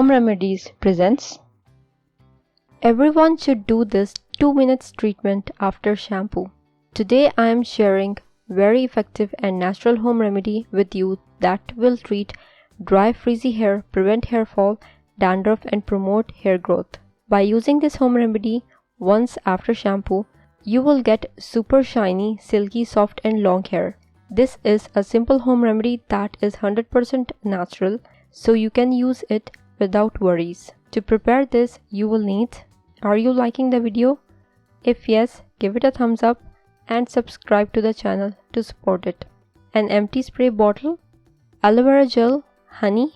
Home Remedies presents. Everyone should do this 2 minutes treatment after shampoo. Today I am sharing very effective and natural home remedy with you that will treat dry frizzy hair, prevent hair fall, dandruff and promote hair growth. By using this home remedy once after shampoo, you will get super shiny, silky, soft and long hair. This is a simple home remedy that is 100% natural, so you can use it without worries. To prepare this, you will need. Are you liking the video? If yes, give it a thumbs up and subscribe to the channel to support it. An empty spray bottle, aloe vera gel, honey,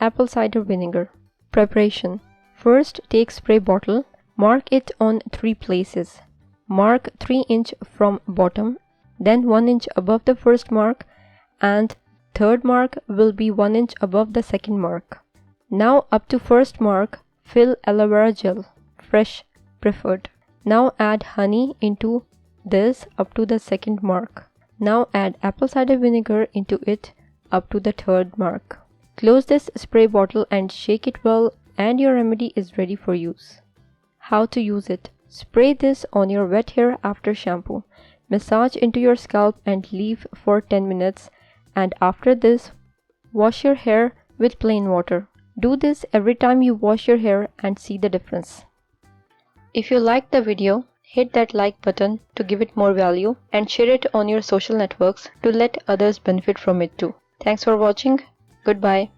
apple cider vinegar. Preparation. First, take spray bottle, mark it on 3 places. Mark 3 inch from bottom, then 1 inch above the first mark, and third mark will be 1 inch above the second mark. Now up to first mark, fill aloe vera gel, fresh preferred. Now add honey into this up to the second mark. Now add apple cider vinegar into it up to the third mark. Close this spray bottle and shake it well, and your remedy is ready for use. How to use it? Spray this on your wet hair after shampoo. Massage into your scalp and leave for 10 minutes, and after this, wash your hair with plain water. Do this every time you wash your hair and see the difference. If you liked the video, hit that like button to give it more value and share it on your social networks to let others benefit from it too. Thanks for watching. Goodbye.